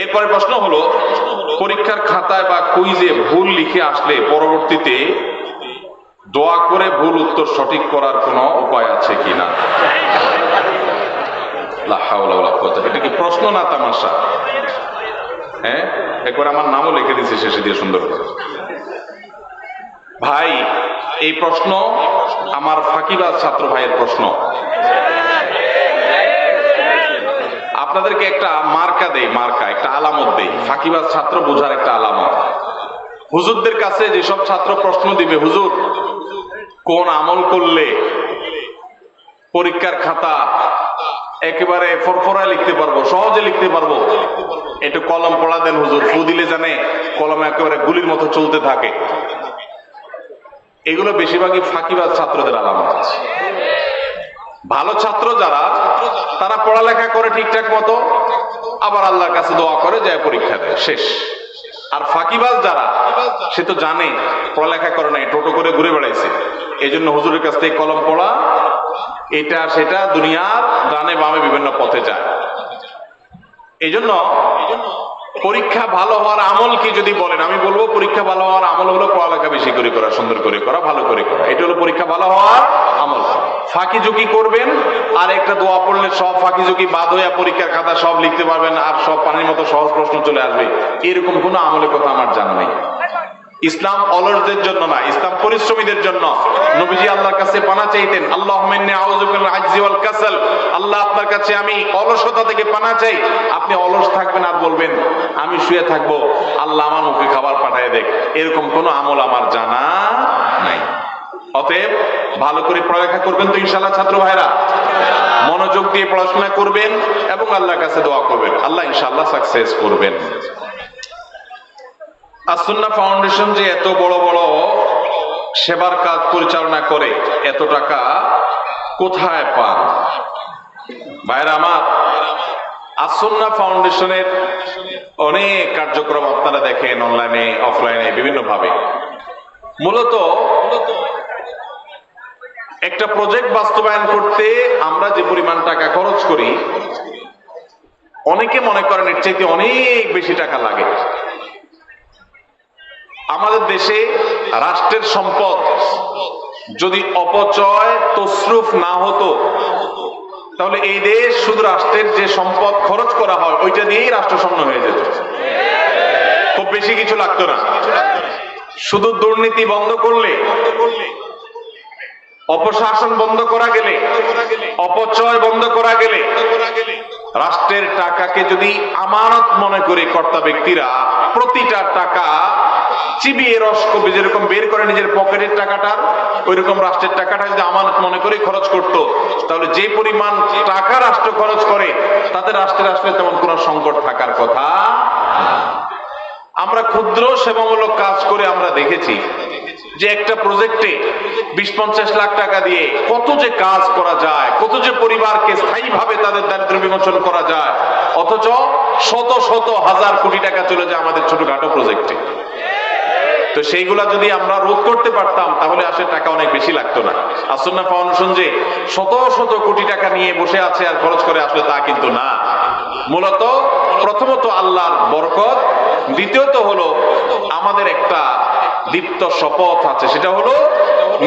এরপরে প্রশ্ন হলো, পরীক্ষার খাতায় বা কুইজে ভুল লিখে আসলে পরবর্তীতে দোয়া করে ভুল উত্তর সঠিক করার কোনো উপায় আছে কিনা? লা হাওলা ওয়ালা কুওয়াতা। এটা কি প্রশ্ন না তামাশা? হ্যাঁ, একবার আমার নামও লিখে দিয়েছে শেষে দিয়ে সুন্দর করে। ভাই, এই প্রশ্ন আমার ফাঁকিবাজ ছাত্র ভাইয়ের প্রশ্ন। আপনাদেরকে একটা মার্কা দেই, মার্কা একটা আলামত দেই, ফাঁকিবাজ ছাত্র বোঝার একটা আলামত। হুজুরদের কাছে যেসব ছাত্র প্রশ্ন দিবে, হুজুর কোন আমল করলে পরীক্ষার খাতা একেবারে ফরফরায় লিখতে পারবো, সহজে লিখতে পারবো, একটু কলম পড়া দেন হুজুর, ফু দিলে জানে কলম একেবারে গুলির মতো চলতে থাকে, এগুলো বেশিরভাগই ফাঁকিবাজ ছাত্রদের আলামত। ভালো ছাত্র যারা, তারা পড়ালেখা করে ঠিকঠাক মতো, আবার আল্লাহর কাছে দোয়া করে যায় পরীক্ষা দেয়, শেষ। আর ফাঁকিবাজ যারা, সে তো জানে পড়ালেখা করে নাই, টোটো করে ঘুরে বেড়াইছে, এই জন্য হুজুরের কাছ থেকে কলম পড়া, এটা সেটা দুনিয়ার ডানে বামে বিভিন্ন পথে যায়। এই জন্য পরীক্ষা ভালো হওয়ার আমল কি যদি বলেন, আমি বলবো পরীক্ষা ভালো হওয়ার আমল হলো পড়ালেখা বেশি করে করা, সুন্দর করে করা, ভালো করে করা, এটা হলো পরীক্ষা ভালো হওয়ার আমল। ফাঁকি ঝুঁকি করবেন আর একটা দোয়া পড়লে সব ফাঁকি ঝুঁকি বাদ হইয়া পরীক্ষার খাতা সব লিখতে পারবেন আর সব পানির মতো সহজ প্রশ্ন চলে আসবে, এরকম কোনো আমলের কথা আমার জানা নেই। ইসলাম অলসদের জন্য না, ইসলাম পরিশ্রমীদের জন্য। নবীজি আল্লাহর কাছে পানা চাইতেন, আল্লাহুম্মা ইন্নী আউযু বিকা মিনাল আজজি ওয়াল কাসাল, আল্লাহ আপনার কাছে আমি অলসতা থেকে পানা চাই। আপনি অলস থাকবেন আর বলবেন আমি শুয়ে থাকবো, আল্লাহ আমার মুখে খাবার পাঠিয়ে দেখ, এরকম কোনো আমল আমার জানা নাই। অতএব ভালো করে পড়ালেখা করবেন তো ইনশাআল্লাহ ছাত্র ভাইরা, মনোযোগ দিয়ে পড়াশোনা করবেন এবং আল্লাহর কাছে দোয়া করবেন, আল্লাহ ইনশাআল্লাহ সাকসেস করবেন। আসুন্নাহ ফাউন্ডেশন যে এত বড় বড় সেবার কাজ পরিচালনা করে, এত টাকা কোথায় পান? ভাইরা আমার, আসুন্নাহ ফাউন্ডেশনের অনেক কার্যক্রম আপনারা দেখেন অনলাইনে, অফলাইনে, বিভিন্ন ভাবে। মূলত একটা প্রজেক্ট বাস্তবায়ন করতে আমরা যে পরিমাণ টাকা খরচ করি, অনেকে মনে করেন এর চাইতে অনেক বেশি টাকা লাগে। আমাদের দেশে রাষ্ট্রের সম্পদ যদি অপচয় তসরুফ না হতো, তাহলে এই দেশ শুধু রাষ্ট্রের যে সম্পদ খরচ করা হয় ওইটা দিয়েই রাষ্ট্রশূন্য হয়ে যেত, খুব বেশি কিছু লাগতো না। শুধু দুর্নীতি বন্ধ করলে, অপশাসন বন্ধ করা গেলে, অপচয় বন্ধ করা গেলে, রাষ্ট্রের টাকাকে যদি আমানত মনে করে কর্তা ব্যক্তিরা প্রতিটা টাকা চিবিয়ে রস করবে, যেরকম বের করে নিজের পকেটের টাকাটার, ওই রকম রাষ্ট্রের টাকাটা যদি আমানত মনে করে খরচ করত, তাহলে যে পরিমাণ টাকা রাষ্ট্র খরচ করে তাতে রাষ্ট্রের আসলে তেমন কোনো সংকট থাকার কথা। আমরা ক্ষুদ্র সেবামূলক কাজ করে আমরা দেখেছি যে একটা প্রজেক্টে 20-50 লাখ টাকা দিয়ে কত যে কাজ করা যায়, কত যে পরিবারকে স্থায়ীভাবে তাদের দারিদ্র্য বিমোচন করা যায়, অথচ শত শত হাজার কোটি টাকা চলে যায় আমাদের ছোটখাটো প্রজেক্টে। তো সেইগুলা যদি আমরা রোধ করতে পারতাম তাহলে আসলে টাকা অনেক বেশি লাগতো না। আসুন্নাহ ফাউন্ডেশন যে শত শত কোটি টাকা নিয়ে বসে আছে আর খরচ করে, আসলে তা কিন্তু না। মূলত প্রথমত আল্লাহর বরকত, দ্বিতীয়ত হলো আমাদের একটা দীপ্ত শপথ আছে, সেটা হলো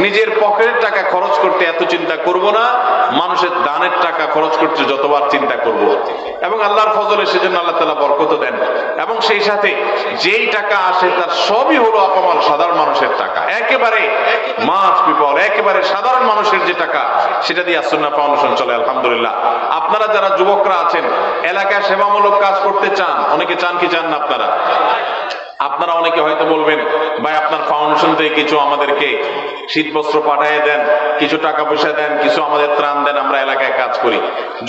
নিজের পকেটের টাকা খরচ করতে এত চিন্তা করব না, মানুষের দানের টাকা খরচ করতে যতবার চিন্তা করব। এবং আল্লাহর ফজলে সেজন্য আল্লাহ তাআলা বরকত দেন। এবং সেই সাথে যেই টাকা আসে তার সবই হলো আপামর সাধারণ মানুষের টাকা, একেবারে মাস পিপল, একেবারে সাধারণ মানুষের যে টাকা, সেটা দিয়ে আসুন্নাহ ফাউন্ডেশন চলে আলহামদুলিল্লাহ। আপনারা যারা যুবকরা আছেন, এলাকায় সেবামূলক কাজ করতে চান, অনেকে চান কি চান না আপনারা? আপনারা অনেকে হয়তো বলবেন, ভাই আপনার ফাউন্ডেশন থেকে কিছু আমাদেরকে শীত বস্ত্র পাঠিয়ে দেন, কিছু টাকা পয়সা দেন, কিছু আমাদের ত্রাণ দেন, আমরা এলাকায় কাজ করি।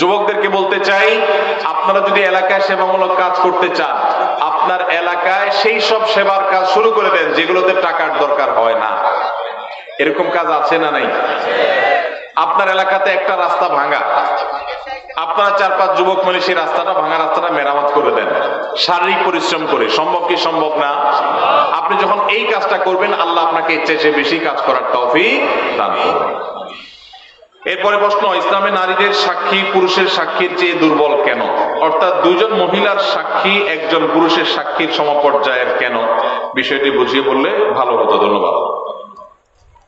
যুবকদেরকে বলতে চাই, আপনারা যদি এলাকায় সেবামূলক কাজ করতে চান, আপনার এলাকায় সেই সব সেবার কাজ শুরু করে দেন যেগুলোতে টাকার দরকার হয় না। এরকম কাজ আছে না নাই? আপনার এলাকাতে একটা রাস্তা ভাঙা, আপনারা 4-5 যুবক মিলে সেই রাস্তাটা, ভাঙা রাস্তাটা মেরামত করে দেন শারীরিক পরিশ্রম করে। সম্ভব কি সম্ভব না? আপনি যখন এই কাজটা করবেন, আল্লাহ আপনাকে এর চেয়ে বেশি কাজ করার তৌফিক দান করবেন। এরপরে প্রশ্ন, ইসলামে নারীদের সাক্ষী পুরুষের সাক্ষীর চেয়ে দুর্বল কেন? অর্থাৎ দুইজন মহিলার সাক্ষী একজন পুরুষের সাক্ষীর সমপর্যায়ের কেন, বিষয়টি বুঝিয়ে বললে ভালো হতো। ধন্যবাদ।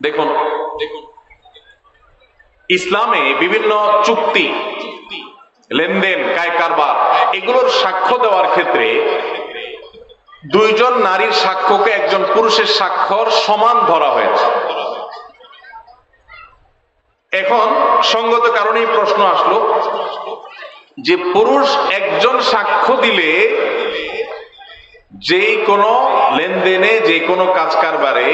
দেখুন, ইসলামে বিভিন্ন চুক্তি, লেনদেন, কায় কারবার, এগুলোর সাক্ষ্য দেওয়ার ক্ষেত্রে দুইজন নারীর সাক্ষ্যকে একজন পুরুষের স্বাক্ষর সমান ধরা হয়েছে। এখন সঙ্গত কারণেই প্রশ্ন আসলো যে পুরুষ একজন সাক্ষ্য দিলে যে কোনো লেনদেনে, যে কোনো কাজ কারবারে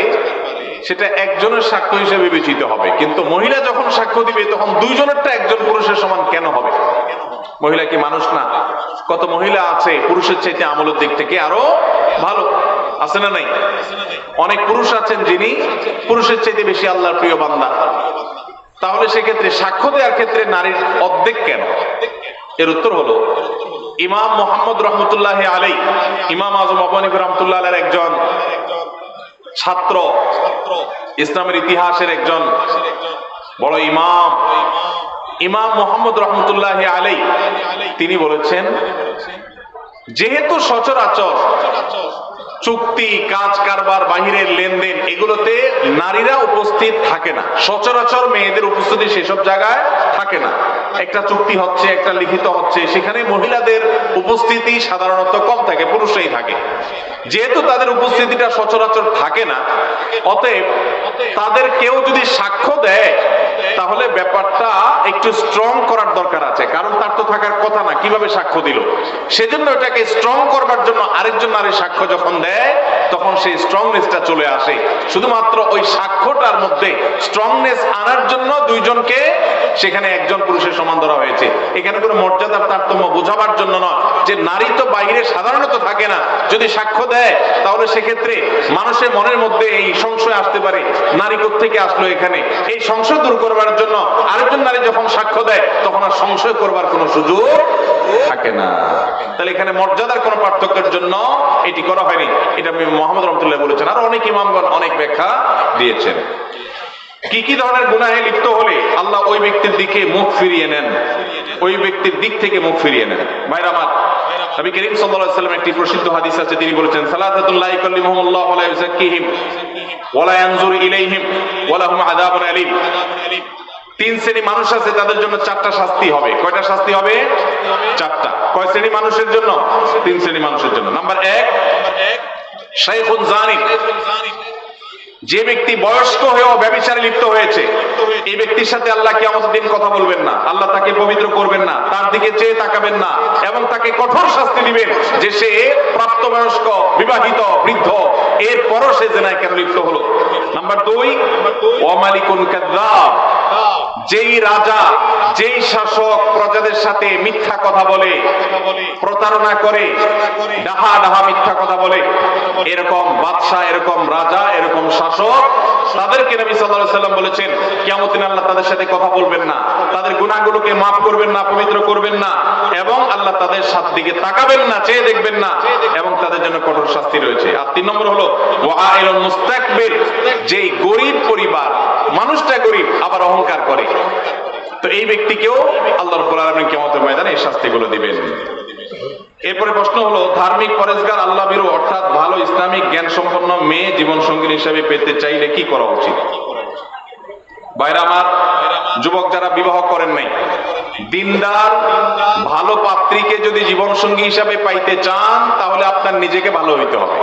সেটা একজনের সাক্ষ্য হিসেবে বিবেচিত হবে, কিন্তু মহিলা যখন সাক্ষ্য দিবে তখন দুইজনেরটা একজন পুরুষের সমান কেন হবে? মহিলা কি মানুষ না? কত মহিলা আছে পুরুষের চাইতে আমলের দিক থেকে আরো ভালো, আছে না নাই? অনেক পুরুষ আছেন যিনি পুরুষের চাইতে বেশি আল্লাহর প্রিয় বান্দা। তাহলে সেক্ষেত্রে সাক্ষ্য দেওয়ার ক্ষেত্রে নারীর অর্ধেক কেন? এর উত্তর হলো, ইমাম মুহাম্মদ রহমতুল্লাহ আলাইহি, ইমাম আযম আবু হানিফা রাহমাতুল্লাহ আলাইহির একজন ছাত্র, ইসলামের ইতিহাসের একজন বড় ইমাম, ইমাম মুহাম্মদ রহমতুল্লাহ আলাইহি, তিনি বলেছেন যেহেতু সচরাচর চুক্তি, কাজ কারবার, বাহিরের লেনদেন এগুলোতে নারীরা উপস্থিত থাকে না, সচরাচর মেয়েদের উপস্থিতি সেসব জায়গায় থাকে না। একটা চুক্তি হচ্ছে, একটা লিখিত হচ্ছে, সেখানে মহিলাদের উপস্থিতি সাধারণত কম থাকে, পুরুষরাই থাকে। যেহেতু তাদের উপস্থিতিটা সচরাচর থাকে না, অতএব তাদের কেউ যদি সাক্ষ্য দেয় তাহলে ব্যাপারটা একটু স্ট্রং করার দরকার আছে, কারণ তার তো থাকার কথা না, কিভাবে সাক্ষ্য দিল? সেজন্য এটাকে স্ট্রং করবার জন্য আরেকজন নারীর সাক্ষ্য যখন দেয় তখন সেই স্ট্রংনেসটা চলে আসে। শুধুমাত্র ওই সাক্ষ্যটার মধ্যে স্ট্রংনেস আনার জন্য দুইজনকে সেখানে একজন পুরুষের সমান ধরা হয়েছে। এখানে কোনো মর্যাদার তারতম্য বোঝাবার জন্য নয়, যে নারী তো বাইরে সাধারণত থাকে না, যদি সাক্ষ্য দেয় তাহলে সেক্ষেত্রে মানুষের মনের মধ্যে এই সংশয় আসতে পারে, নারী কোত্থেকে আসলো এখানে। এই সংশয় দূর করবার জন্য আরেকজন নারী যখন সাক্ষ্য দেয় তখন আর সংশয় করবার কোনো সুযোগ থাকে না। তাহলে এখানে মর্যাদার কোনো পার্থক্যের জন্য এটি করা হয়নি, এটা মুহাম্মদ রহমতুল্লাহ বলেছেন। আর অনেক ইমামগণ অনেক ব্যাখ্যা দিয়েছেন। কি কি ধরনের গুনাহে লিপ্ত হলে আল্লাহ ওই ব্যক্তির দিকে মুখ ফিরিয়ে নেন, ওই ব্যক্তির দিক থেকে মুখ ফিরিয়ে নেন? ভাইরা আমার, নবী করিম সাল্লাল্লাহু আলাইহি ওয়াসাল্লাম একটি প্রসিদ্ধ হাদিস আছে, তিনি বলেছেন সালাতাতুল লা ইয়াকাল্লিমুহুমুল্লাহু ওয়া লা ইউযাক্কিহিম ওয়া লা ইয়ানজুরু ইলাইহিম ওয়া লাহুম আযাবুন আলীম। তিন শ্রেণী মানুষ আছে, তাদের জন্য চারটা শাস্তি হবে। কয়টা শাস্তি হবে? চারটা। কয় শ্রেণী মানুষের জন্য? তিন শ্রেণী মানুষের জন্য। নাম্বার 1, শাইখুন জানি, যে ব্যক্তি বয়স্ক হয়েও ব্যভিচারে লিপ্ত হয়েছে, এই ব্যক্তির সাথে আল্লাহ কিয়ামতের দিন কথা বলবেন না, আল্লাহ তাকে পবিত্র করবেন না, তার দিকে চেয়ে তাকাবেন না, এবং তাকে কঠোর শাস্তি দিবেন যে সে প্রাপ্তবয়স্ক, বিবাহিত, বৃদ্ধ, এরপরও সে জেনায় কেন লিপ্ত হলো। নাম্বার 2, ওয়া মালিকুন কাযযাব, যেই রাজা, যেই শাসক প্রজাদের সাথে মিথ্যা কথা বলে, প্রতারণা করে, ডাহা ডাহা মিথ্যা কথা বলে, এরকম বাদশা, এরকম রাজা, এরকম শাসক, তাদেরকে নবী সাল্লাল্লাহু আলাইহি ওয়াসাল্লাম বলেছেন কিয়ামতের দিন আল্লাহ তাদের সাথে কথা বলবেন না, তাদের গুনাহগুলোকে মাফ করবেন না, পবিত্র করবেন না, এবং আল্লাহ তাদের সাথে দিকে তাকাবেন না, চেয়ে দেখবেন না, এবং তাদের জন্য কঠোর শাস্তি রয়েছে। আর 3 নম্বর হলো ওয়াইলুল মুস্তাকবির, যেই গরীব পরিবার, মানুষটা গরীব আবার অহংকার করে, তো এই ব্যক্তিকেও আল্লাহ রাব্বুল আলামিন কিয়ামতের ময়দানে এই শাস্তিগুলো দিবেন। এরপরে প্রশ্ন হলো, ধার্মিক, পরেজগার, আল্লাহ ভীরু অর্থাৎ ভালো ইসলামিক জ্ঞান সম্পন্ন মেয়ে জীবন সঙ্গী হিসেবে পেতে চাইলে কি করা উচিত? ভাইরা আমার, যুবক যারা বিবাহ করেন নাই, দিনদার ভালো পাত্রীকে যদি জীবন সঙ্গী হিসাবে পাইতে চান তাহলে আপনার নিজেকে ভালো হইতে হবে।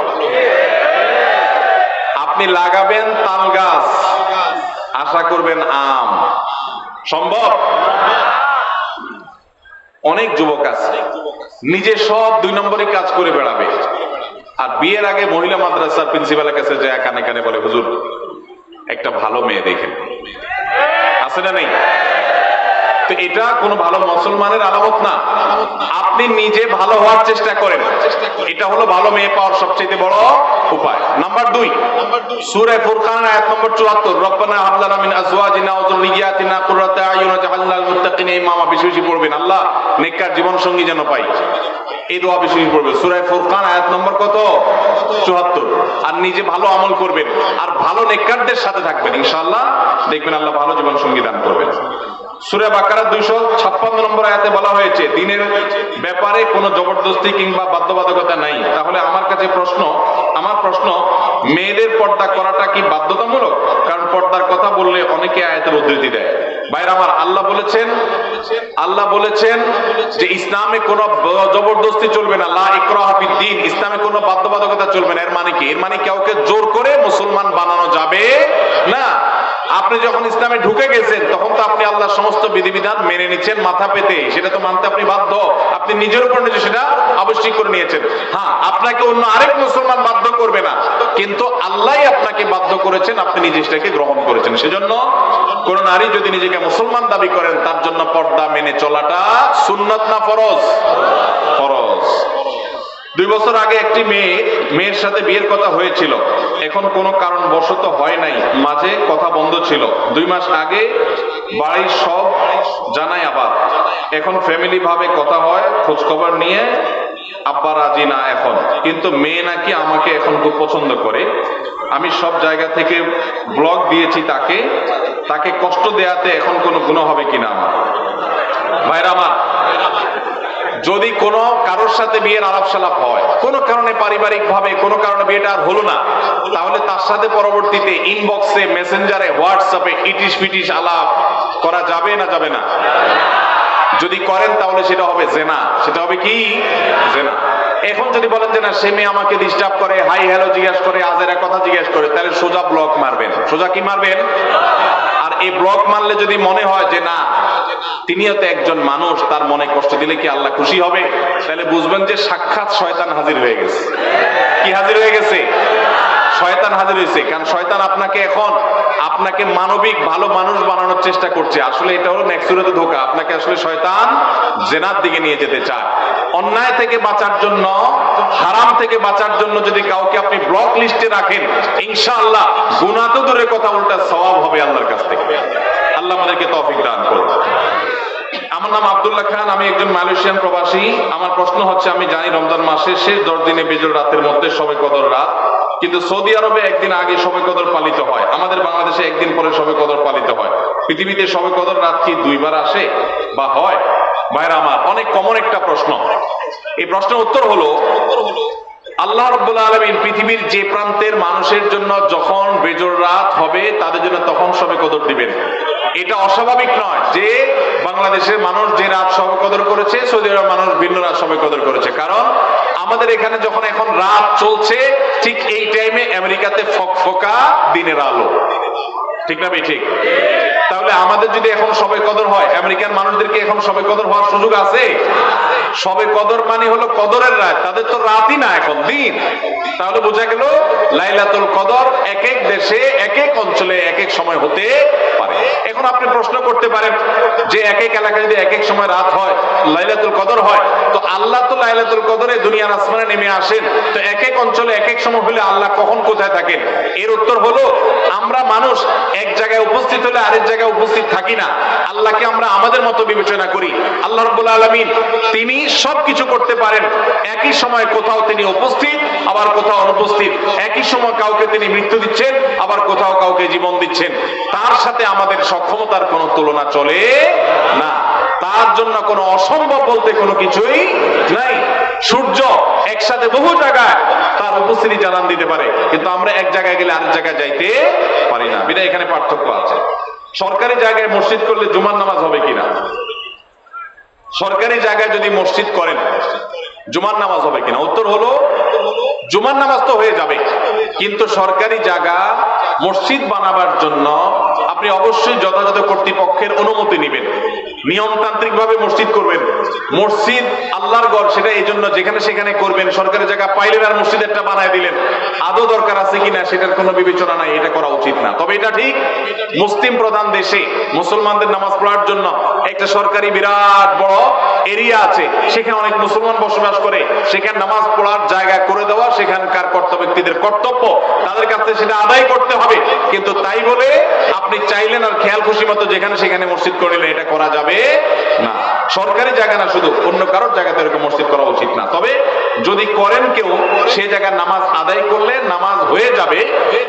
আপনি লাগাবেন তাল গাছ, আশা করবেন আম, সম্ভব? অনেক যুবক আছে নিজে সব 2 নম্বরই কাজ করে বেড়াবে, আর বিয়ের আগে মহিলা মাদ্রাসার প্রিন্সিপালের কাছে যায় কানে কানে বলে, হুজুর একটা ভালো মেয়ে দেখেন। আছে না নেই? তো এটা কোনো ভালো মুসলমানের আলামত না। আপনি নিজে ভালো হওয়ার চেষ্টা করেন, এটা হলো ভালো মেয়ে পাওয়ার সবচেয়ে বড় উপায়। নাম্বার 2, সূরা ফুরকান আয়াত নম্বর 74, রব্বানা হাব লানা মিন আজওয়াজিনা ওয়া যুররিয়াতিনা কুররাতা আয়ুন ওয়াজআলনা লিল মুত্তাকিনা ইমামা। বেশি বেশি পড়বেন, আল্লাহ নেককার জীবন সঙ্গী যেন পাই, এই দোয়া বেশি বেশি পড়বেন। সূরা ফুরকান আয়াত নম্বর কত? 74। আর নিজে ভালো আমল করবেন আর ভালো নেককারদের সাথে থাকবেন, ইনশাআল্লাহ দেখবেন আল্লাহ ভালো জীবন সঙ্গী দান করবেন। সূরা বাকারা 256 নম্বর আয়াতে বলা হয়েছে দিনের ব্যাপারে কোনো জবরদস্তি কিংবা বাধ্যবাধকতা নাই। তাহলে আমার প্রশ্ন মেয়েদের পর্দা করাটা কি বাধ্যতামূলক? কারণ পর্দার কথা বললে অনেকে আয়াতের উদ্ধৃতি দেয়। ভাইরা আমার, আল্লাহ বলেছেন যে ইসলামে কোনো জবরদস্তি চলবে না, লা ইকরাহা ফিদ্দীন, ইসলামে কোনো বাধ্যবাধকতা চলবে না। এর মানে কি? এর মানে কাউকে জোর করে মুসলমান বানানো যাবে না। আপনি যখন ইসলামে ঢুকে গেছেন তখন তো আপনি আল্লাহর সমস্ত বিধিবিধান মেনে নিচ্ছেন মাথা পেতে, সেটা তো মানতে আপনি বাধ্য। আপনি নিজের উপর নিজে সেটা আবশ্যিক করে নিয়েছেন। হ্যাঁ, আপনাকে অন্য আরেক মুসলমান বাধ্য করবে না, কিন্তু আল্লাহই আপনাকে বাধ্য করেছেন, আপনি নিজে সেটাকে গ্রহণ করেছেন। সেজন্য কোন নারী যদি নিজেকে মুসলমান দাবি করেন তার জন্য পর্দা মেনে চলাটা সুন্নাত না ফরজ? ফরজ। 2 বছর আগে একটি মেয়ের সাথে বিয়ের কথা হয়েছিল, এখন কোনো কারণবশত হয় নাই, মাঝে কথা বন্ধ ছিল। 2 মাস আগে বাড়ির সব জানাই, আবার এখন ফ্যামিলি ভাবে কথা হয়, খোঁজ খবর নিয়ে আব্বা রাজি না এখন, কিন্তু মেয়ে নাকি আমাকে এখন খুব পছন্দ করে। আমি সব জায়গা থেকে ব্লক দিয়েছি তাকে কষ্ট দেয়াতে এখন কোনো গুনাহ হবে কিনা আমার? ভাইরা আমার, যদি কোনো কারোর সাথে বিয়ের আলাপ সালাপ হয়, কোনো কারণে পারিবারিক ভাবে কোনো কারণে বিয়েটা আর হলো না, তাহলে তার সাথে পরবর্তীতে ইনবক্সে, মেসেঞ্জারে, হোয়াটসঅ্যাপে ইটিশ পিটিশ আলাপ করা যাবে না যাবে না? যদি করেন তাহলে সেটা হবে জেনা। সেটা হবে কি? জেনা। এখন যদি বলেন যে না, সে মেয়ে আমাকে ডিস্টার্ব করে, হাই হ্যালো জিজ্ঞেস করে, আজেরা কথা জিজ্ঞেস করে, তাহলে সোজা ব্লক মারবেন। সোজা কি মারবেন? আর এই ব্লক মারলে যদি মনে হয় যে না, তিনিও তো একজন মানুষ, তার মনে কষ্ট দিলে কি আল্লাহ খুশি হবে, তাহলে বুঝবেন যে সাক্ষাৎ শয়তান হাজির হয়ে গেছে। কি হাজির হয়ে গেছে? শয়তান হাজির হয়েছে। কারণ শয়তান আপনাকে মানবিক ভালো মানুষ বানানোর চেষ্টা করছে। আসলে এটা হলো নেক্সুরেতে ধোঁকা। আপনাকে আসলে শয়তান জেনার দিকে নিয়ে যেতে চায়। অন্যায় থেকে বাঁচার জন্য, হারাম থেকে বাঁচার জন্য যদি কাউকে আপনি ব্লক লিস্টে রাখেন, ইনশাআল্লাহ গুনাহ তো দূরের কথা, উল্টা সওয়াব হবে আল্লাহর কাছ থেকে। আল্লাহ আমাদেরকে তৌফিক দান করুন। আমার নাম আব্দুল্লাহ খান, আমি একজন মালয়েশিয়ান প্রবাসী। আমার প্রশ্ন হচ্ছে, আমি জানি রমজান মাসের শেষ 10 দিনে বেজোড় রাতের মধ্যে শবে কদর রাত, কিন্তু সৌদি আরবে একদিন আগে শবে কদর পালিত হয়, আমাদের বাংলাদেশে একদিন পরে শবে কদর পালিত হয়। পৃথিবীতে শবে কদর রাত কি 2 বার আসে বা হয়? ভাইরা আমার, অনেক কমন একটা প্রশ্ন। এই প্রশ্নের উত্তর হলো, আল্লাহ রাব্বুল আলামিন পৃথিবীর যে প্রান্তের মানুষের জন্য যখন বেজোড় রাত হবে তাদের জন্য তখন শবে কদর দিবেন। এটা অস্বাভাবিক নয় যে বাংলাদেশের মানুষ যে রাত শবে কদর করেছে, সৌদি আরবের মানুষ ভিন্ন রাত শবে কদর করেছে। কারণ আমাদের এখানে যখন এখন রাত চলছে, ঠিক এই টাইমে আমেরিকাতে ফকফকা দিনের আলো। ঠিক না ভাই? ঠিক। তাহলে আমাদের যদি এখন শবে কদর হয়, আমেরিকান মানুষদেরকে এখন শবে কদর হওয়ার সুযোগ আছে? শবে কদর মানে হলো কদরের রাত, তাদের তো রাতই না, এখন দিন। তাহলে বোঝা গেল লাইলাতুল কদর এক এক দেশে, এক এক অঞ্চলে, এক এক সময় হতে পারে। এখন আপনি প্রশ্ন করতে পারেন যে এক এক এলাকায় যদি এক এক সময় রাত হয়, লাইলাতুল কদর হয়, তো আল্লাহ তো লাইলাতুল কদরে দুনিয়ার আসমানে নেমে আসেন, তো এক এক অঞ্চলে এক এক সময় হলে আল্লাহ কখন কোথায় থাকেন? এর উত্তর হলো, আমরা মানুষ এক জায়গায় উপস্থিত হলে আরেক জায়গায় উপস্থিত থাকি না। আল্লাহকে আমরা আমাদের মতো বিবেচনা করি। আল্লাহ রাব্বুল আলামিন তিনি সবকিছু করতে পারেন। একই সময় কোথাও তিনি উপস্থিত, আবার কোথাও অনুপস্থিত। একই সময় কাউকে তিনি মৃত্যু দিচ্ছেন, আবার কোথাও কাউকে জীবন দিচ্ছেন। তার সাথে আমাদের সক্ষমতার কোনো তুলনা চলে না। তার জন্য কোনো অসম্ভব বলতে কোনো কিছুই নাই। সূর্য একসাথে বহু জায়গায় তার উপস্থিতি জানান দিতে পারে, কিন্তু আমরা এক জায়গায় গেলে আরেক জায়গায় যাইতে পারি না। বিধায় এখানে পার্থক্য আছে। সরকারি জায়গায় মসজিদ করলে জুমার নামাজ হবে কিনা? সরকারি জায়গায় যদি মসজিদ করেন, জুমার নামাজ হবে কিনা? উত্তর হলো, জুমার নামাজ তো হয়ে যাবে, কিন্তু সরকারি জায়গা মসজিদ বানাবার জন্য আপনি অবশ্যই যথাযথ কর্তৃপক্ষের অনুমতি নেবেন। নিয়মতান্ত্রিক ভাবে মসজিদ করবেন। মসজিদ আল্লাহর ঘর, সেটা এই জন্য যেখানে সেখানে করবেন। সরকারি জায়গা পাইলেন আর মসজিদ একটা বানায় দিলেন, আদৌ দরকার আছে কিনা সেটার কোনো বিবেচনা নাই, এটা করা উচিত না। তবে এটা ঠিক, মুসলিম প্রধান দেশে মুসলমানদের নামাজ পড়ার জন্য একটা সরকারি বিরাট বড় এরিয়া আছে, সেখানে অনেক মুসলমান বসবাস করে, সেখানে নামাজ পড়ার জায়গা করে দেওয়া সেখানকার কর্তব্য ব্যক্তিদের কর্তব্য, তাদের কাছে সেটা আদায় করতে হবে। কিন্তু তাই বলে আপনি চাইলেন আর খেয়াল খুশি মতো যেখানে সেখানে মসজিদ করলেন, এটা করা যাবে না। সরকারি জায়গা না, শুধু অন্য কারোর জায়গাতে এরকম মসজিদ করা উচিত না। তবে যদি করেন কেউ, সে জায়গায় নামাজ আদায় করলে নামাজ হয়ে যাবে,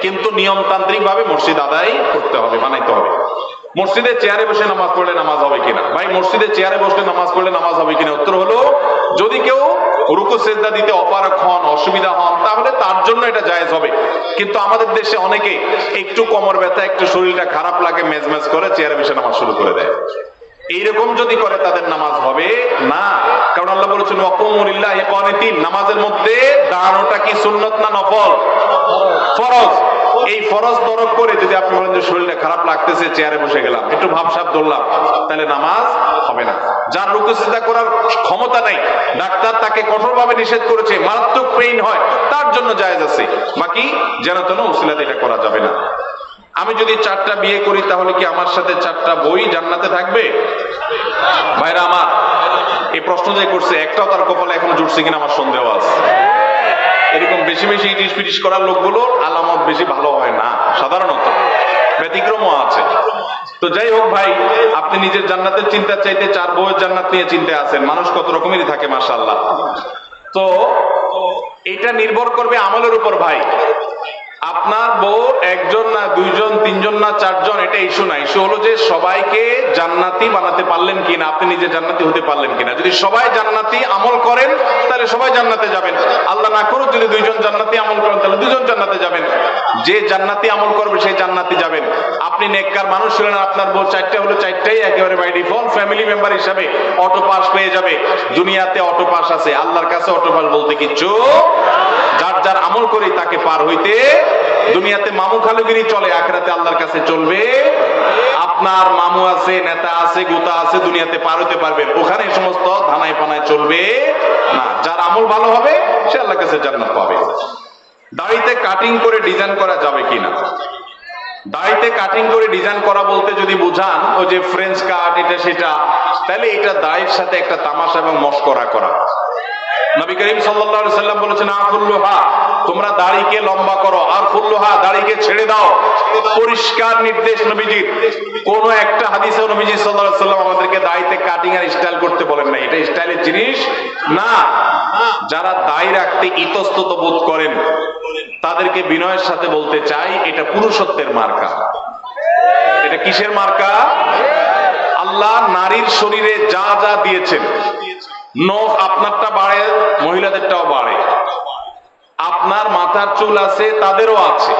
কিন্তু নিয়মতান্ত্রিক ভাবে মসজিদ আদায় করতে হবে, বানাইতে হবে। মসজিদে চেয়ারে বসে নামাজ পড়লে নামাজ হবে কিনা? ভাই মসজিদে চেয়ারে বসলে নামাজ পড়লে নামাজ হবে কিনা? উত্তর হলো, যদি কেউ রুকু সেজদা দিতে অপারগ হন, অসুবিধা হন, তাহলে তার জন্য এটা জায়েজ হবে। কিন্তু আমাদের দেশে অনেকে একটু কোমর ব্যথা, একটু শরীরটা খারাপ লাগে, মেজমেজ করে চেয়ারে বসে নামাজ শুরু করে দেয়। এইরকম যদি করে তাদের নামাজ হবে না। কারণ আল্লাহ বলেছেন ওয়াকুমু লিল্লাহি কানিতিন, নামাজের মধ্যে দাঁড়ানোটা কি সুন্নত না নফল? ফরজ। এই ফরজ তরক করে যদি আপনি বলেন যে শরীরটা খারাপ লাগতেছে চেয়ারে বসে গেলাম, একটু ভাবসাব ধরলাম, তাহলে নামাজ হবে না। যার রুকু সিজদা করার ক্ষমতা নাই, ডাক্তার তাকে কঠোরভাবে নিষেধ করেছে, মারাত্মক পেইন হয়, তার জন্য জায়েজ আছে। বাকি যেন তেন উসিলাতে এটা করা যাবে না। আমি যদি 4টা বিয়ে করি তাহলে কি আমার সাথে 4টা বই জান্নাতে থাকবে? ভাইরা আমার, এই প্রশ্ন যে করছে একটাও তার কপালে এখনো জুটছে কিনা আমার সন্দেহ আছে। এরকম বেশি বেশি ইটিস পিটিস করার লোকগুলোর আলামত বেশি ভালো হয় না, সাধারণত ব্যতিক্রমও আছে। তো যাই হোক ভাই, আপনি নিজের জান্নাতের চিন্তা চাইতে 4 বউয়ের জান্নাত নিয়ে চিন্তা আছেন। মানুষ কত রকমেরই থাকে মাশাআল্লাহ। তো এটা নির্ভর করবে আমলের উপর ভাই। আপনার বউ 1 জন না 2 জন 3 জন না 4 জন, এটা ইস্যু না। ইস্যু হলো যে সবাইকে জান্নাতি বানাতে পারলেন কিনা, আপনি নিজে জান্নাতি হতে পারলেন কিনা। যদি সবাই জান্নাতি আমল করেন তাহলে সবাই জান্নাতে যাবেন। আল্লাহ না করুক যদি 2 জন জান্নাতি আমল করেন তাহলে 2 জন জান্নাতে যাবেন। যে জান্নাতি আমল করবে সেই জান্নাতি যাবেন। আপনি নেককার মানুষ ছিলেন, আপনার বউ 4টা হলো 4টাই একেবারে বাই ডিফল্ট ফ্যামিলি মেম্বার হিসাবে অটো পাস পেয়ে যাবে। দুনিয়াতে অটো পাস আছে, আল্লাহর কাছে অটো পাস বলতে কিচ্ছু। যার যার আমল করে তাকে পার হইতে, দুনিয়াতে মামু খালুগিরি চলে, আখিরাতে আল্লাহর কাছে চলবে। আপনার মামু আছে, নেতা আছে, গুতা আছে, দুনিয়াতে পার হতে পারবেন, ওখানে এই সমস্ত ধানায় পানায় চলবে না। যার আমল ভালো হবে সে আল্লাহর কাছে জান্নাত পাবে। দাড়িতে কাটিং করে ডিজাইন করা যাবে কিনা? দাড়িতে কাটিং করে ডিজাইন করা বলতে যদি বুঝান ওই যে ফ্রেঞ্চ কাট এটা সেটা, তাহলে এটা দাড়ির সাথে একটা তামাশা এবং মশকরা করা। নবী করিম সাল্লাল্লাহু আলাইহি সাল্লাম বলেছেন আফুল্লুহা, তোমরা দাড়িকে লম্বা করো, আর ফুল্লুহা, দাড়িকে ছেড়ে দাও। পরিষ্কার নির্দেশ নবীজির। কোন একটা হাদিসে নবীজি সাল্লাল্লাহু আলাইহি সাল্লাম আমাদেরকে দাড়িতে কাটিং আর স্টাইল করতে বলেন না। এটা স্টাইলের জিনিস না। যারা দাড়ি রাখতে ইতস্তত বোধ করেন তাদেরকে বিনয়ের সাথে বলতে চাই, এটা পুরুষত্বের মার্কা। এটা কিসের মার্কা? আল্লাহ নারীর শরীরে যা যা দিয়েছেন, নখ আপনারটা বাড়ে, মহিলাদেরটাও বাড়ে। আপনার মাথার চুল আছে, তাদেরও আছে।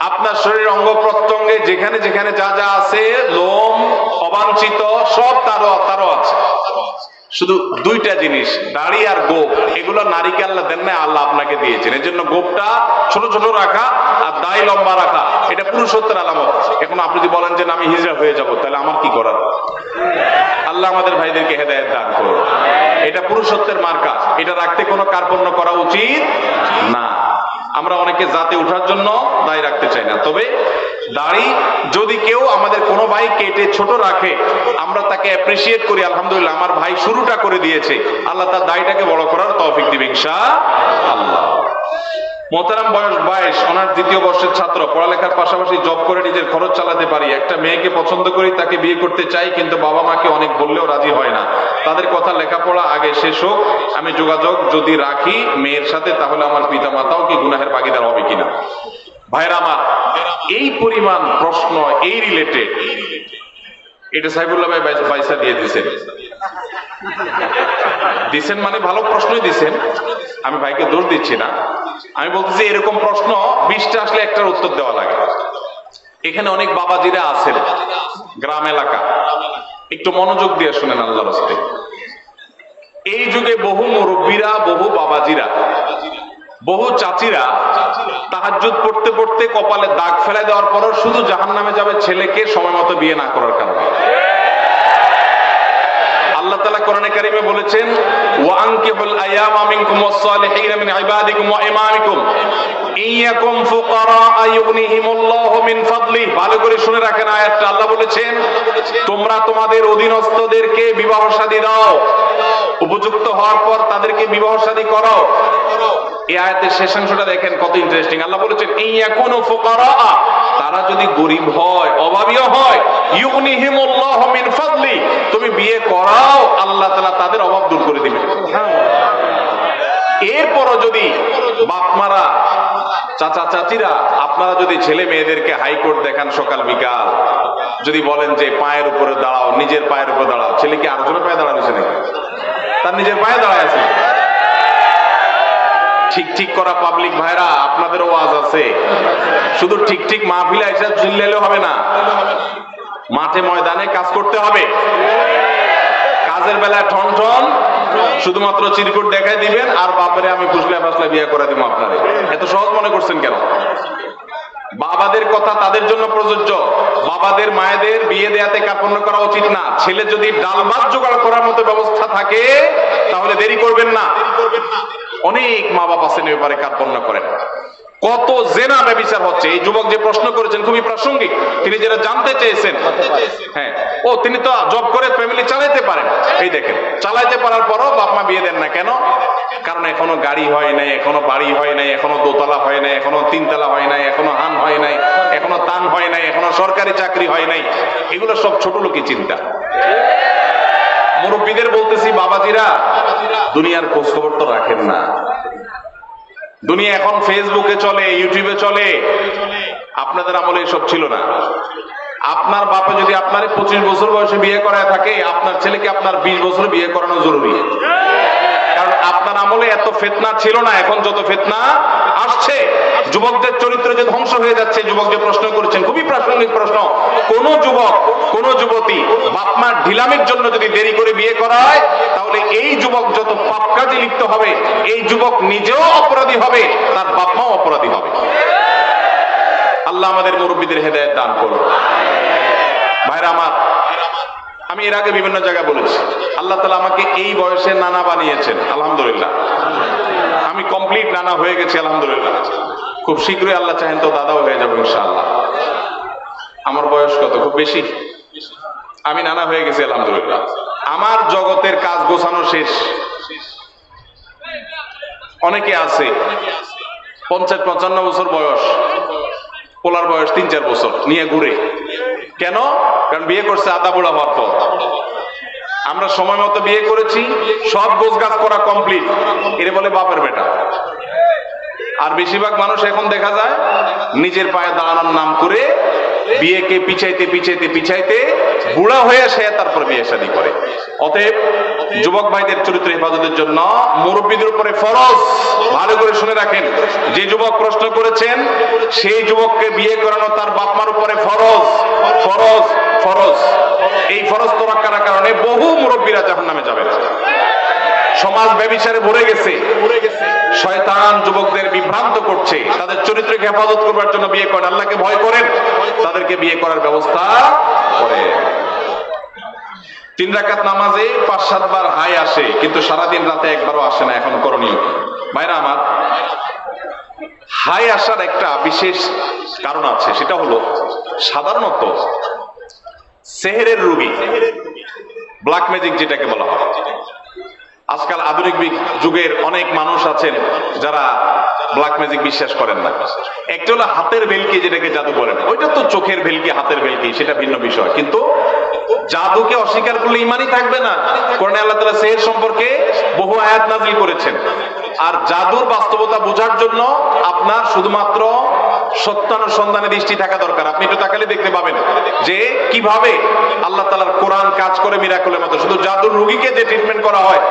আপনার শরীরের অঙ্গ প্রত্যঙ্গে যেখানে যেখানে যা যা আছে, লোম অবাঞ্ছিত সব তারও আছে। শুধু 2টা জিনিস, দাড়ি আর গোপ, এগুলো নারীকে আল্লাহ দেন না, আল্লাহ আপনাকে দিয়েছেন। এর জন্য গোপটা ছোট ছোট রাখা আর দাড়ি লম্বা রাখা, এটা পুরুষত্বের আলামত। এখন আপনি যদি বলেন যে আমি হিজড়া হয়ে যাব, তাহলে আমার কি করার? আল্লাহ আমাদের ভাইদেরকে হেদায়েত দান করুন। এটা পুরুষত্বের মার্কা, এটা রাখতে কোনো কার্পণ্য করা উচিত না। আমরা অনেকে জাতে উঠার জন্য দাড়ি রাখতে চাই না। তবে দাড়ি যদি কেউ আমাদের কোনো ভাই কেটে ছোট রাখে, আমরা তাকে অ্যাপ্রিসিয়েট করি, আলহামদুলিল্লাহ আমার ভাই শুরুটা করে দিয়েছে, আল্লাহ তার দাড়িটাকে বড় করার তৌফিক দিবেন ইনশাআল্লাহ। মোহতারাম, বয়স 22, অনার্স 2য় বর্ষের ছাত্র, পড়ালেখার পাশাপাশি জব করে নিজের খরচ চালাতে পারি। একটা মেয়েকে পছন্দ করি, তাকে বিয়ে করতে চাই, কিন্তু বাবা মাকে অনেক বললেও রাজি হয় না। তাদের কথা লেখাপড়া আগে শেষ হোক, আমি যোগাযোগ যদি রাখি মেয়ের সাথে, তাহলে আমার পিতা মাতাও কি গুনাহের ভাগীদার হবে কিনা? ভাইরা আমার, এই পরিমাণ প্রশ্ন এই রিলেটেড, এটা সাইফুল্লাহ ভাই পয়সা দিয়ে দিছেন মানে ভালো প্রশ্নই দিছেন, আমি ভাইকে দোষ দিচ্ছি না। আমি বলতেছি এরকম প্রশ্ন 20টা আসলে একটার উত্তর দেওয়া লাগে। এখানে অনেক বাবাজিরা আছেন, গ্রাম এলাকা, একটু মনোযোগ দিয়ে শুনেন আল্লাহর রাস্তে। এই যুগে বহু মুরব্বীরা, বহু বাবাজিরা, বহু চাচিরা তাহাজ্জুদ পড়তে পড়তে কপালে দাগ ফেলে দেওয়ার পরও শুধু জাহান্নামে যাবে ছেলেকে সময় মতো বিয়ে না করার কারণে। আল্লাহ তাআলা কোরআনে কারীমে বলেছেন ওয়া আনকিহুল আয়ামা মিনকুম ওয়াস-সালিহিনা মিন ইবাদিকুম ওয়া ইমামিকুম ইয়াকুম ফুকারা আয়ুগনিহিমুল্লাহু মিন ফাদলি। ভালো করে শুনে রাখেন আয়াতটা। আল্লাহ বলেছেন তোমরা তোমাদের অধীনস্থদেরকে বিবাহ শাদী দাও, উপযুক্ত হওয়ার পর তাদেরকে বিবাহ শাদী করো। এই আয়াতের শেষাংশটা দেখেন কত ইন্টারেস্টিং। আল্লাহ বলেছেন ইয়াকুনু ফুকারা, তারা যদি গরিব হয়, অভাবীও হয়, ইউগনিহিমুল্লাহু মিন ফাদলি, তুমি বিয়ে করাও, আল্লাহ তাআলা তাদের অভাব দূর করে দিবেন। এরপরও যদি বাপমারা, চাচা চাচিরা, আপনারা যদি ছেলে মেয়েদেরকে হাইকোর্ট দেখান সকাল বিকাল, যদি বলেন যে পায়ের উপরে দাঁড়াও, নিজের পায়ের উপরে দাঁড়াও, ছেলে কি আরেকজনের পায়ে দাঁড়াচ্ছে নাকি? তার নিজের পায়ে দাঁড়ায় আছে। ঠিক ঠিক করা পাবলিক ভাইরা, আপনাদের ওয়াজ আছে, শুধু ঠিক ঠিক মাহফিলে এসে চিল্লাইলে হবে না, মাঠে ময়দানে কাজ করতে হবে। কাজের বেলায় ঠন ঠন শুধুমাত্র চিরকুট দেখাই দিবেন আর বাপরে আমি ফুসলে ফাসলে বিয়ে করে দিব আপনারে। এত সহজ মনে করছেন কেন? বাবাদের কথা তাদের জন্য প্রযোজ্য। বাবাদের মায়েদের বিয়ে দেয়াতে কার্পণ্য করা উচিত না। ছেলে যদি ডাল ভাত জোগাড় করার মতো ব্যবস্থা থাকে তাহলে দেরি করবেন না। অনেক মা বাবা আছেন এই ব্যাপারে কার্পণ্য করেন। কত জেনা ব্যভিচার হচ্ছে। এই যুবক যে প্রশ্ন করেছেন খুবই প্রাসঙ্গিক, তিনি যেটা জানতে চেয়েছেন। হ্যাঁ, ও তিনি তো জব করে ফ্যামিলি চালাইতে পারেন। এই দেখেন, চালাইতে পারার পরও বাপ মা বিয়ে দেন না কেন? কারণ এখনো গাড়ি হয় নাই, এখনো বাড়ি হয় নাই, এখনো দোতলা হয় নাই, এখনো তিনতলা হয় নাই, এখনো হান হয় নাই, এখনো তান হয় নাই, এখনো সরকারি চাকরি হয় নাই। এগুলো সব ছোট লোকই চিন্তা। মুরব্বীদের বলতেছি, বাবাজিরা দুনিয়ার খোঁজ খবর তো রাখেন না। দুনিয়া এখন ফেসবুকে চলে, ইউটিউবে চলে। আপনাদের আমলে এসব ছিল না। আপনার বাপে যদি আপনার 25 বছর বয়সে বিয়ে করায় থাকে, আপনার ছেলেকে আপনার 20 বছর বিয়ে করানো জরুরি। কারণ আপনার আমলে এত ফিতনা ছিল না, এখন যত ফিতনা আসছে, যুবকদের চরিত্র যে ধ্বংস হয়ে যাচ্ছে। যুবক যে প্রশ্ন করেছেন খুবই প্রাসঙ্গিক প্রশ্ন। কোন যুবক, কোন যুবতী বাপ মার ঢিলামির জন্য যদি দেরি করে বিয়ে করায়, তাহলে এই যুবক যত পাপ কাজে লিপ্ত হবে, এই যুবক নিজেও অপরাধী হবে, তার বাপ মাও অপরাধী হবে। আল্লাহ আমাদের মুরব্বীদের হেদায়েত দান করুন। ভাইরা আমার, আমি এর আগে বিভিন্ন জায়গায় বলেছি, আল্লাহ তাআলা আমাকে এই বয়সে নানা বানিয়েছেন, আলহামদুলিল্লাহ। আমি কমপ্লিট নানা হয়ে গেছি, আলহামদুলিল্লাহ। খুব শীঘ্রই আল্লাহ চাহেন তো দাদাও হয়ে যাবো ইনশাআল্লাহ। আমার বয়স কত? খুব বেশি। আমি নানা হয়ে গেছি, আলহামদুলিল্লাহ। আমার জগতের কাজ গোছানো শেষ। অনেকে আছে 50-55 বছর বয়স, পোলার বয়স 3-4 বছর নিয়ে ঘুরে। কেন? কারণ বিয়ে করছে আদা বুড়া হওয়ার পর। আমরা সময় মতো বিয়ে করেছি, সব গোছগাছ করা কমপ্লিট, এরে বলে বাপের বেটা। আর বেশিরভাগ মানুষ এখন দেখা যায় নিজের পায়ে দাঁড়ানোর নাম করে বিয়েকে পিছাইতে পিছাইতে পিছাইতে বুড়া হয়ে সে তারপর বিয়ে শাদী করে। অতএব যুবক ভাইদের চরিত্র হেফাজতের জন্য মুরব্বীদের উপরে ফরজ। ভালো করে শুনে রাখেন, যে যুবক প্রশ্ন করেছেন সেই যুবককে বিয়ে করানো তার বাপ মার উপরে ফরজ, ফরজ, ফরজ। এই ফরজ তো রাখার কারণে বহু মুরব্বীরা জাহান্নামে যাবে। সমাজ ব্যভিচারে ভরে গেছে। শয়তান যুবকদের বিভ্রান্ত করছে। তাদের চরিত্রকে হেফাজত করবার জন্য বিয়ে করেন। আল্লাহকে ভয় করেন, তাদেরকে বিয়ে করার ব্যবস্থা করেন। 3 রাকাত নামাজে 5-7 বার হাই আসে, কিন্তু সারাদিন রাতে একবারও আসে না। এখন করণীয় কি? ভাইরা আমার, হাই আসার একটা বিশেষ কারণ আছে। সেটা হলো সাধারণত সেহেরের রোগী, ব্ল্যাক ম্যাজিক যেটাকে বলা হয়। আজকাল আধুনিক যুগের অনেক মানুষ আছেন যারা ব্ল্যাক ম্যাজিক বিশ্বাস করেন না। একটা হলো হাতের ভেলকি, যেটাকে জাদু বলেন। ওইটা তো চোখের ভেলকি, হাতের ভেলকি, সেটা ভিন্ন বিষয়। কিন্তু জাদুকে অস্বীকার করলে ইমানই থাকবে না। কোরআনে আল্লাহ তাআলা সেহের সম্পর্কে বহু আয়াত নাযিল করেছেন। আর জাদুর বাস্তবতা বোঝার জন্য আপনার শুধুমাত্র সত্যানুসন্ধানে দৃষ্টি থাকা দরকার। আপনি একটু তাকালে দেখতে পাবেন যে কিভাবে আল্লাহ তাআলার কোরআন কাজ করে মিরাকলের মতো। শুধু জাদুর রোগীকে যে ট্রিটমেন্ট করা হয়,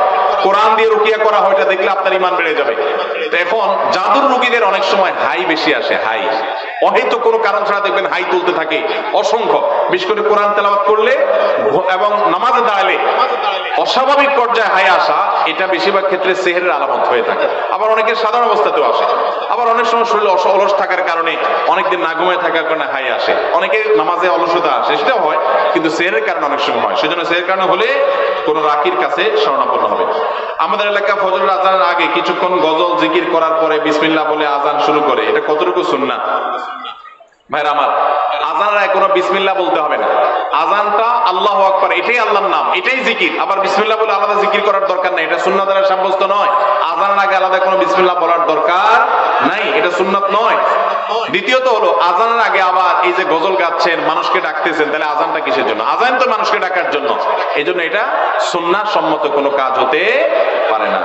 কোরআন দিয়ে রুকিয়া করা হয়, এটা দেখলে আপনার ঈমান বেড়ে যাবে। তো এখন জাদুর রোগীদের অনেক সময় হাই বেশি আসে। হাই অহেতু কোনো কারণ ছাড়া দেখবেন হাই তুলতে থাকে অসংখ্য। বিশেষ করে কোরআন তেলাওয়াত করলে এবং নামাজে দাঁড়ালে অস্বাভাবিক পর্যায়ে হাই আসা, এটা বেশিরভাগ ক্ষেত্রে সেহেরের আলামত হয়ে থাকে। আবার অনেকের সাধারণ অবস্থাতেও আসে। আবার অনেক সময় শরীরে অলস থাকার কারণে, অনেকদিন না ঘুমিয়ে থাকার কারণে হাই আসে। অনেকে নামাজে অলসতা আসে, সেটাও হয়, কিন্তু সেহেরের কারণে অনেক সময় হয়। সেজন্য সেহের কারণে হলে কোনো রাকির কাছে শরণাপন্ন হবে। আমাদের এলাকা ফজরের আজানের আগে কিছুক্ষণ গজল জিকির করার পরে বিসমিল্লাহ বলে আজান শুরু করে। এটা কতটুকু সুন্নাত? ভাইরা আমার, আজানের আগে কোনো বিসমিল্লাহ বলতে হবে না। আজানটা আল্লাহু আকবার, এটাই আল্লাহর নাম, এটাই জিকির। আবার বিসমিল্লাহ বলে আলাদা জিকির করার দরকার নাই। এটা সুন্নাত দ্বারা সাব্যস্ত নয়। আজানের আগে আলাদা কোনো বিসমিল্লাহ বলার দরকার নাই, এটা সুন্নাত নয়। দ্বিতীয়ত হলো, আজানের আগে আবার এই যে গজল গাচ্ছেন, মানুষকে ডাকতেছেন, তাহলে আজানটা কিসের জন্য? আজান তো মানুষকে ডাকার জন্য। এই জন্য এটা সুন্নাত সম্মত কোনো কাজ হতে পারে না।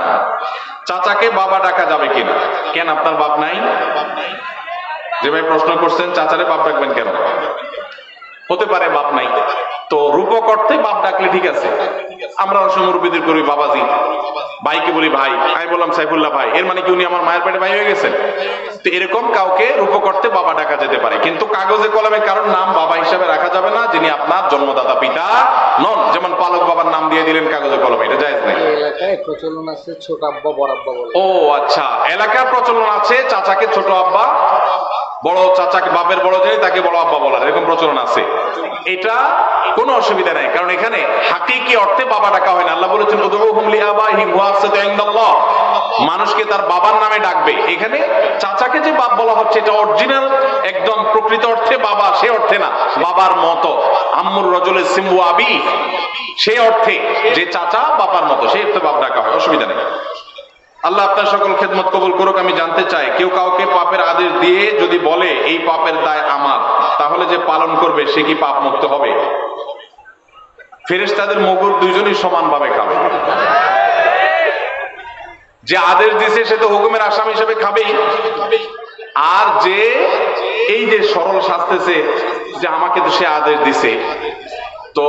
চাচাকে বাবা ডাকা যাবে কিনা? কেন, আপনার বাপ নাই? যে ভাই প্রশ্ন করছেন চাচারে বাপ ডাকবেন কেন? হতে পারে বাপ নাই, তো রূপক অর্থে বাপ ডাকলে ঠিক আছে। আমরা অনেক সময় মুরব্বীদের করি বাবাজি, ভাইকে বলি ভাই, আমি বললাম সাইফুল্লাহ ভাই, এর মানে কি উনি আমার মায়ের পেটে ভাই হয়ে গেছেন? তো এরকম কাউকে রূপক অর্থে বাবা ডাকা যেতে পারে, কিন্তু কাগজে কলমে কারণ নাম বাবা হিসাবে রাখা যাবে না যিনি আপনার জন্মদাতা পিতা নন। যেমন পালক বাবার নাম দিয়ে দিলেন কাগজে কলমে, এটা জায়েজ নাই। এলাকায় প্রচলন আছে ছোট আব্বা বড় আব্বা বলে। ও আচ্ছা, এলাকার প্রচলন আছে চাচাকে ছোট আব্বা, বড় চাচাকে বাপের বড় যিনি তাকে বড় আব্বা বলার, এরকম প্রচলন আছে। এটা কোনো অসুবিধা নাই, কারণ এখানে হাকিকি অর্থে বাবা ডাকা হয় না। আল্লাহ বলেছেন উদউহুম লিআবাইহিম ওয়া আকসাতু ইনদাল্লাহ, মানুষকে তার বাবার নামে ডাকবে। এখানে চাচাকে যে বাপ বলা হচ্ছে এটা অরিজিনাল একদম প্রকৃত অর্থে বাবা, সে অর্থে না বাবার মতো। আম্মুর রাজুলের সিম্বু আবি, সে অর্থে যে চাচা বাবার মতো, সেই অর্থে বাপ ডাকা হয়, অসুবিধা নেই। আল্লাহ আপনার সকল খেদমত কবুল করুক। আমি জানতে চাই, কেউ কাউকে পাপের আদেশ দিয়ে যদি বলে এই পাপের দায় আমার, তাহলে যে পালন করবে সে কি পাপ মুক্ত হবে? ফেরেশতাদের মুগুর দুইজনই সমানভাবে খাবে। যে আদেশ দিছে সে তো হুকুমের আসামি হিসেবে খাবেই, আর যে এই যে সরল শাস্তেছে যে আমাকে তো সে আদেশ দিছে, তো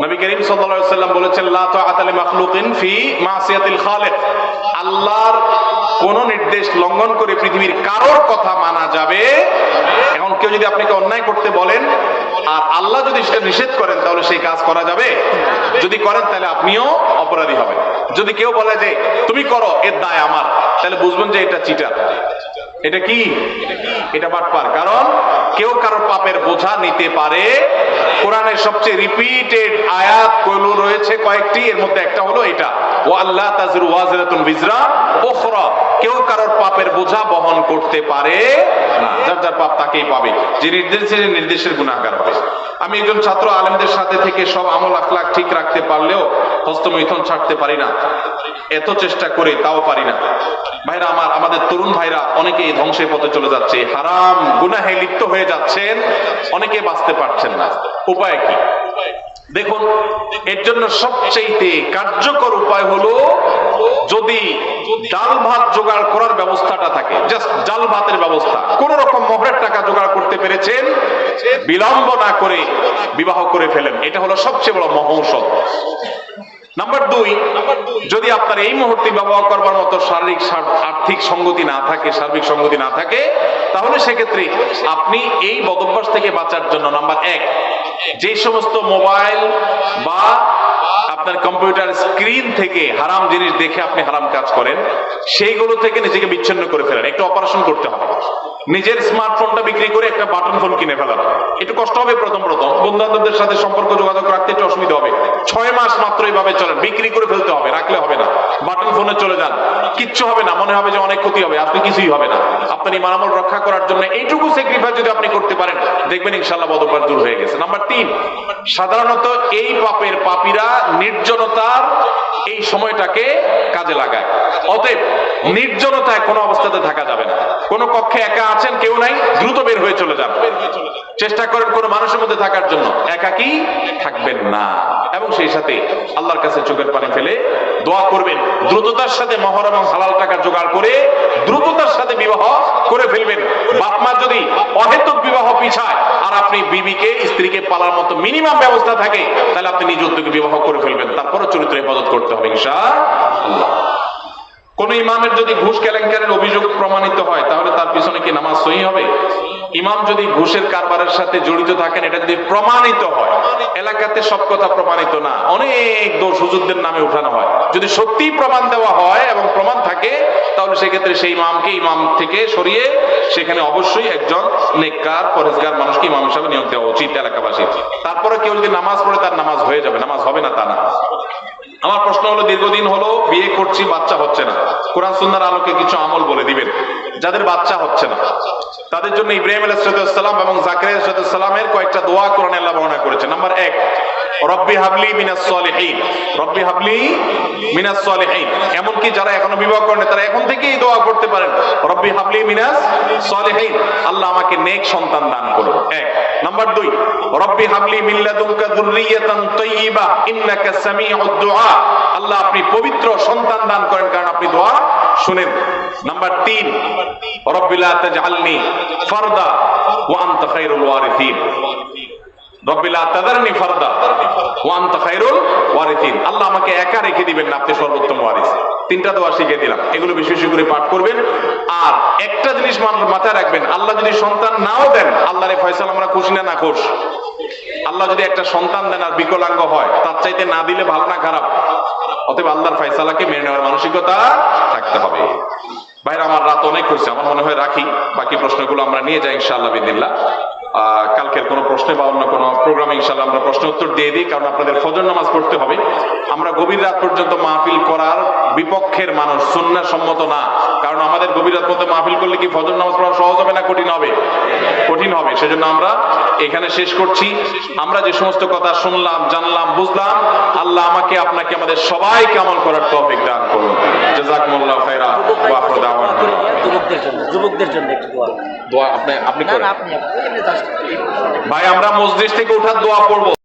নবী করিম সাল্লাল্লাহু আলাইহি ওয়াসাল্লাম বলেছেন লা তাআতা লিমাখলুকিন ফি মাসিয়াতিল খালিক, আল্লাহর কোন নির্দেশ লঙ্ঘন করে পৃথিবীর কারোর কথা মানা যাবে। এখন কেউ যদি আপনাকে অন্যায় করতে বলেন আর আল্লাহ যদি সেটা নিষেধ করেন, তাহলে সেই কাজ করা যাবে? যদি করেন তাহলে আপনিও অপরাধী হবেন। যদি কেউ বলে যে তুমি করো, এর দায় আমার, তাহলে বুঝবেন যে এটা চিটার, এটা কি, এটা বাটপার। কারণ কেউ কারোর পাপের বোঝা নিতে পারে। কোরআনের সবচেয়ে রিপিটেড আয়াত কইলো রয়েছে কয়েকটি, এর মধ্যে একটা হলো এটা, ওয়া আল্লাহ তাযিরু ওয়াজিরাতুন বিজরা উখরা, কেউ কারোর পাপের বোঝা বহন করতে পারে না, যার যার পাপ তাকেই পাবে, যে নির্দেশের গুনাহগার হবে। আমি একজন ছাত্র, আলেমদের সাথে থেকে সব আমল আখলাক ঠিক রাখতে পারলেও হস্তমৈথুন ছাড়তে পারি না, এত চেষ্টা করে তাও পারি না। ভাইরা আমার, আমাদের তরুণ ভাইরা অনেকেই ধ্বংসের পথে চলে যাচ্ছে, হারাম গুনাহে লিপ্ত হয়ে যাচ্ছেন, অনেকে বাঁচতে পারছেন না। উপায় কি? দেখুন, এর জন্য সবচেয়ে কার্যকর উপায় হলো যদি ডাল ভাত জোগাড় করার ব্যবস্থাটা থাকে, জাস্ট ডাল ভাতের ব্যবস্থা, কোন রকম মোহরের টাকা জোগাড় করতে পেরেছেন, বিলম্ব না করে বিবাহ করে ফেলেন, এটা হলো সবচেয়ে বড় মহৌষধ। নাম্বার 2, যদি আপনার এই মুহূর্তে বিবাহ করবার মতো শারীরিক আর্থিক সঙ্গতি না থাকে, সার্বিক সঙ্গতি না থাকে, তাহলে সেক্ষেত্রে আপনি এই বদভ্যাস থেকে বাঁচার জন্য নাম্বার 1, যে সমস্ত মোবাইল বা আপনার কম্পিউটার স্ক্রিন থেকে হারাম জিনিস দেখে আপনি হারাম কাজ করেন, সেইগুলো থেকে নিজেকে বিচ্ছিন্ন করে ফেলেন। একটু অপারেশন করতে হবে, নিজের স্মার্টফোনটা বিক্রি করে একটা বাটন ফোন কিনে ফেলার। একটু কষ্ট হবে প্রথম প্রথম, বন্ধু বান্ধবদের সাথে সম্পর্ক যোগাযোগ রাখতে একটু অসুবিধা হবে। 6 মাস মাত্র এইভাবে চলেন, বিক্রি করে ফেলতে হবে, রাখলে হবে না। বাটন ফোনে চলে যান, কিচ্ছু হবে না, মনে হবে যে অনেক ক্ষতি হবে, আসলে কিছুই হবে না। আপনার ইমান আমল রক্ষা করার জন্য এইটুকু স্যাক্রিফাইস যদি আপনি করতে পারেন, দেখবেন ইনশাআল্লাহ বদভ্যাস দূর হয়ে গেছে। নাম্বার 3, সাধারণত এই পাপের পাপীরা নির্জনতার এই সময়টাকে কাজে লাগায়। অতএব নির্জনতায় কোনো অবস্থাতে থাকা যাবে না। কোন কক্ষে একা আছেন, কেউ নাই, দ্রুত বের হয়ে চলে যান। চেষ্টা করেন কোনো মানুষের মধ্যে থাকার জন্য, একাকী থাকবেন না। এবং সেই সাথে আল্লাহর কাছে চোখের পানি ফেলে দোয়া করবেন, দ্রুততার সাথে মহর এবং হালাল টাকা জোগাড় করে দ্রুততার সাথে বিবাহ করে ফেলবেন। বাপ মা যদি অহেতুক বিবাহ পিছায় আর আপনি বিবিকে, স্ত্রীকে পালার মতো মিনিমাম ব্যবস্থা থাকে, তাহলে আপনি নিজ উদ্যোগে বিবাহ করে ফেলবেন। তারপরও চরিত্র হেফাজত করতে হবে ইনশাআল্লাহ। কোন ইমামের যদি ঘুষ কেলেঙ্কারির অভিযোগ প্রমাণিত হয়, তাহলে তার পিছনে কি নামাজ সহি হবে? ইমাম যদি ঘুষের কারবারের সাথে জড়িত থাকেন, এটা যদি প্রমাণিত হয়, এলাকাতে সব কথা প্রমাণিত না, অনেক দোষ হুজুরদের নামে উঠানো হয়, যদি সত্যি প্রমাণ দেওয়া হয় এবং প্রমাণ থাকে, তাহলে সেক্ষেত্রে সেই ইমামকে ইমাম থেকে সরিয়ে সেখানে অবশ্যই একজন নেককার পরেজগার মানুষকে ইমাম হিসাবে নিয়োগ দেওয়া উচিত এলাকাবাসী। তারপরে কেউ যদি নামাজ পড়ে তার নামাজ হয়ে যাবে, নামাজ হবে না তা না। আমার প্রশ্ন হলো, দীর্ঘদিন হলো বিয়ে করছি, বাচ্চা হচ্ছে না, কোরআন সুন্নাহর আলোকে কিছু আমল বলে দিবেন। যাদের বাচ্চা হচ্ছে না তাদের জন্য ইব্রাহিম আলাইহিস সালাম এবং জাকারিয়া আলাইহিস সালামের কয়েকটা দোয়া কোরআনে আল্লাহ বর্ণনা করেছেন। নাম্বার 1, রব্বি হাবলি মিনাস সলিহিন, রব্বি হাবলি মিনাস সলিহিন। এমনকি যারা এখনো বিবাহ করেন তারা এখন থেকেই দোয়া করতে পারেন, রব্বি হাবলি মিনাস সলিহিন, আল্লাহ আমাকে নেক সন্তান দান করুন। 1। নাম্বার 2, রব্বি হাবলি মিন লাদুনকা যুররিয়াতান তাইয়্যিবা ইন্নাকা সামিউদ দুআ, আল্লাহ আপনি পবিত্র সন্তান দান করেন কারণ আপনি দোয়া শুনেন। নাম্বার 3, রব্বি লা তাজআলনি ফারদা ওয়া আনতা খায়রুল ওয়ারিসিন, রব্বি লা তাযারনি ফারদা ওয়া আনতা খায়রুল ওয়ারিসিন। আল্লাহ আমাকে একা রেখে দিবেন না, আপনি সর্বোত্তম ওয়ারিস। তিনটা দোয়া শিখিয়ে দিলাম, এগুলো বেশি বেশি করে পাঠ করবেন। আর একটা জিনিস মাথায় রাখবেন, আল্লাহ যদি সন্তান নাও দেন, আল্লাহর এই ফয়সালা আমরা খুশি না নাখোশ? আল্লাহ যদি একটা সন্তান দেন আর বিকলাঙ্গ হয়, তার চাইতে না দিলে ভালো না খারাপ? অতএব আল্লাহর ফয়সালাকে মেনে নেওয়ার মানসিকতা থাকতে হবে। ভাইরা আমার, রাত অনেক হয়েছে, আমার মনে হয় রাখি, বাকি প্রশ্নগুলো আমরা নিয়ে যাই ইনশাআল্লাহ বিদিল্লাহ। কালকের কোনো প্রশ্নে বা অন্য কোনো প্রোগ্রামে ইনশাআল্লাহ আমরা প্রশ্ন উত্তর দিয়ে দিই, কারণ আপনাদের ফজর নামাজ পড়তে হবে। আমরা গভীর রাত পর্যন্ত মাহফিল করার বিপক্ষের মানুষ, সুন্নাহ সম্মত না। কারণ আমাদের গভীর রাত পর্যন্ত মাহফিল করলে কি ফজর নামাজ পড়া সহজ হবে না কঠিন হবে? কঠিন হবে। সেজন্য আমরা এখানে শেষ করছি। আমরা যে সমস্ত কথা শুনলাম, জানলাম, বুঝলাম, আল্লাহ আমাকে আপনাকে আমাদের সবাইকে আমল করার তৌফিক দান করুন। জাযাকুমুল্লাহু খায়রা ওয়া আখিরু দাওয়ানা। যুবকদের জন্য একটু দোয়া। দোয়া আপনি না করেন না, আপনি এমনি just- ভাই। আমরা মসজিদ থেকে ওঠার দোয়া পড়বো।